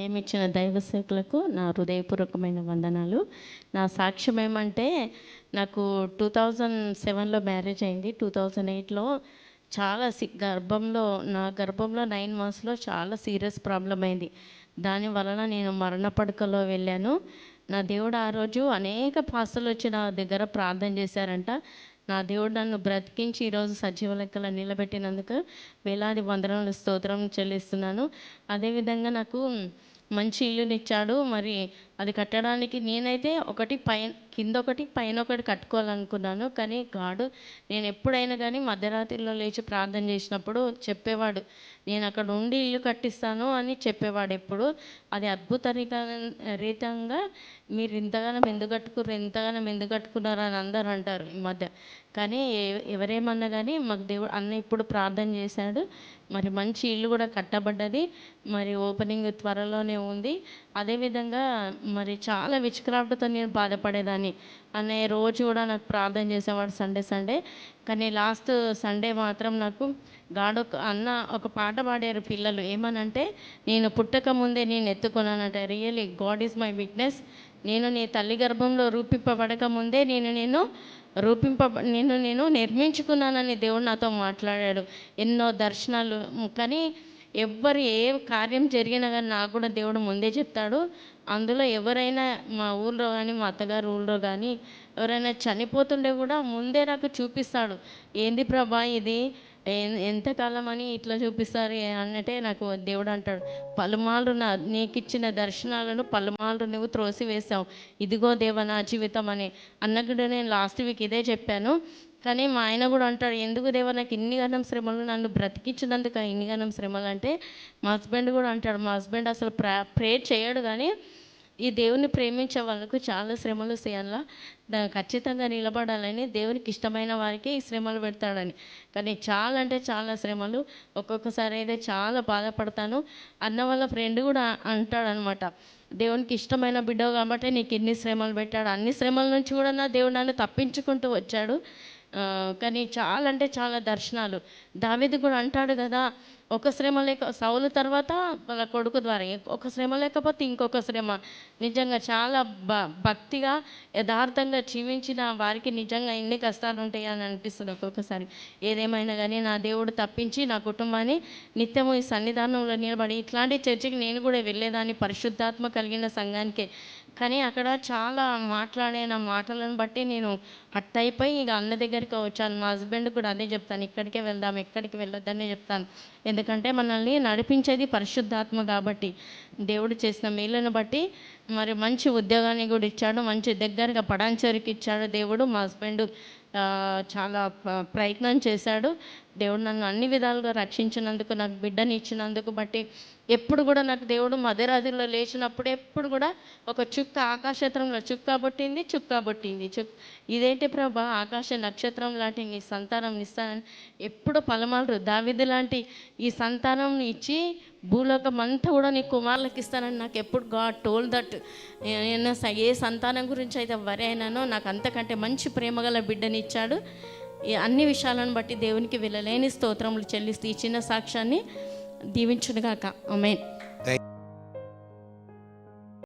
సమయం ఇచ్చిన దైవ సేవకులకు నా హృదయపూర్వకమైన వందనాలు. నా సాక్ష్యం ఏమంటే, నాకు 2007లో మ్యారేజ్ అయింది. 2008లో చాలా నా గర్భంలో 9 మంత్స్లో చాలా సీరియస్ ప్రాబ్లం అయింది. దాని వలన నేను మరణ పడకలో వెళ్ళాను. నా దేవుడు ఆ రోజు అనేక పాస్టర్లు వచ్చి నా దగ్గర ప్రార్థన చేశారంట. నా దేవుడు నన్ను బ్రతికించి ఈరోజు సజీవ లెక్కలో నిలబెట్టినందుకు వేలాది వందనాలు స్తోత్రం చెల్లిస్తున్నాను. అదేవిధంగా నాకు మంచి ఇల్లునిచ్చాడు. మరి అది కట్టడానికి నేనైతే కింద ఒకటి పైన ఒకటి కట్టుకోవాలనుకున్నాను. కానీ గాడు నేను ఎప్పుడైనా కానీ మధ్యరాత్రిలో లేచి ప్రార్థన చేసినప్పుడు చెప్పేవాడు, నేను అక్కడ ఉండి ఇల్లు కట్టిస్తాను అని చెప్పేవాడు ఎప్పుడు. అది రీతంగా మీరు ఇంతగానం ఎందుకు కట్టుకున్నారు అని అందరూ అంటారు ఈ మధ్య. కానీ ఎవరేమన్నా కానీ మాకు దేవుడు అన్న ఇప్పుడు ప్రార్థన చేశాడు. మరి మంచి ఇల్లు కూడా కట్టబడ్డది. మరి ఓపెనింగ్ త్వరలోనే ఉంది. అదేవిధంగా మరి చాలా విచ్క్రాఫ్ట్తో నేను బాధపడేదాన్ని. అన్నయ్య రోజు కూడా నాకు ప్రార్థన చేసేవాడు సండే. కానీ లాస్ట్ సండే మాత్రం నాకు అన్న ఒక పాట పాడారు పిల్లలు. ఏమనంటే, నేను పుట్టక ముందే నేను ఎత్తుకున్నానంట. Really God is my witness. నేను నీ తల్లి గర్భంలో రూపింపబడక ముందే నేను నిర్మించుకున్నానని దేవుడు నాతో మాట్లాడాడు. ఎన్నో దర్శనాలు. కానీ ఏ కార్యం జరిగినా కానీ నాకు కూడా దేవుడు ముందే చెప్తాడు. అందులో ఎవరైనా మా ఊళ్ళో కానీ మా అత్తగారు ఊళ్ళో కానీ ఎవరైనా చనిపోతుండే కూడా ముందే నాకు చూపిస్తాడు. ఏంది ప్రభా ఇది ఎంతకాలం అని ఇట్లా చూపిస్తారు అన్నట్టే నాకు దేవుడు అంటాడు, పలుమార్లు నీకు ఇచ్చిన దర్శనాలను పలుమార్లు నువ్వు త్రోసివేశావు, ఇదిగో దేవ నా జీవితం అని అన్నప్పుడు నేను లాస్ట్ వీక్ ఇదే చెప్పాను. కానీ మా ఆయన కూడా అంటాడు, ఎందుకు దేవ నాకు ఇన్ని గణం శ్రమలు, నన్ను బ్రతికించినందుకు ఇన్ని గణం శ్రమలు అంటే. మా హస్బెండ్ కూడా అంటాడు, మా హస్బెండ్ అసలు ప్రేయర్ చేయడు, కానీ ఈ దేవుని ప్రేమించే వాళ్ళకు చాలా శ్రమలు చేయాలా, ఖచ్చితంగా నిలబడాలని దేవునికి ఇష్టమైన వారికి ఈ శ్రమలు పెడతాడని. కానీ చాలా అంటే చాలా శ్రమలు. ఒక్కొక్కసారి అయితే చాలా బాధపడతాను. అన్న వాళ్ళ ఫ్రెండ్ కూడా అంటాడనమాట, దేవునికి ఇష్టమైన బిడ్డ కాబట్టి నీకు ఇన్ని శ్రమలు పెట్టాడు. అన్ని శ్రమల నుంచి కూడా దేవుడు నన్ను తప్పించుకుంటూ వచ్చాడు. కానీ చాలా అంటే చాలా దర్శనాలు. దావీదు కూడా అంటాడు కదా, ఒక శ్రమ సౌలు తర్వాత వాళ్ళ కొడుకు ద్వారా ఒక శ్రమ లేకపోతే ఇంకొక శ్రమ. నిజంగా చాలా భక్తిగా యథార్థంగా జీవించిన వారికి నిజంగా ఎన్ని కష్టాలు ఉంటాయి అని అనిపిస్తుంది ఒక్కొక్కసారి. ఏదేమైనా కానీ నా దేవుడు తప్పించి నా కుటుంబాన్ని నిత్యము ఈ సన్నిధానంలో నిలబడి, ఇట్లాంటి చర్చికి నేను కూడా వెళ్ళేదాన్ని, పరిశుద్ధాత్మ కలిగిన సంఘానికే. కానీ అక్కడ చాలా మాట్లాడిన మాటలను బట్టి నేను హట్ అయిపోయి ఇక అన్న దగ్గరికి వచ్చాను. మా హస్బెండ్ కూడా అదే చెప్తాను, ఇక్కడికే వెళ్దాం, ఎక్కడికి వెళ్ళొద్దనే చెప్తాను. ఎందుకంటే మనల్ని నడిపించేది పరిశుద్ధాత్మ కాబట్టి. దేవుడు చేసిన మేలును బట్టి మరి మంచి ఉద్యోగాన్ని కూడా ఇచ్చాడు, మంచి దగ్గరగా పడాంచరికి ఇచ్చాడు దేవుడు. మా హస్బెండ్ చాలా ప్రయత్నం చేశాడు. దేవుడు నన్ను అన్ని విధాలుగా రక్షించినందుకు, నాకు బిడ్డని ఇచ్చినందుకు బట్టి ఎప్పుడు కూడా నాకు దేవుడు మధ్యరాత్రిలో లేచినప్పుడు ఎప్పుడు కూడా ఒక చుక్క ఆకాశత్రంలో చుక్క పుట్టింది. ఇదేంటి ప్రభా, ఆకాశ నక్షత్రం లాంటి నీ సంతానం ఇస్తానని ఎప్పుడు పలుమార్లు దావీదు లాంటి ఈ సంతానం ఇచ్చి భూలోకం అంతా కూడా నీ కుమారులకు ఇస్తానని నాకు ఎప్పుడు గాడ్ టోల్ దట్. నేను ఏ సంతానం గురించి అయితే వరి అయినానో నాకు అంతకంటే మంచి ప్రేమగల బిడ్డని ఇచ్చాడు. ఈ అన్ని విషయాలను బట్టి దేవునికి వెళ్ళలేని స్తోత్రములు చెల్లిస్తూ ఈ చిన్న సాక్ష్యాన్ని దీవించునుగాక. ఆమేన్.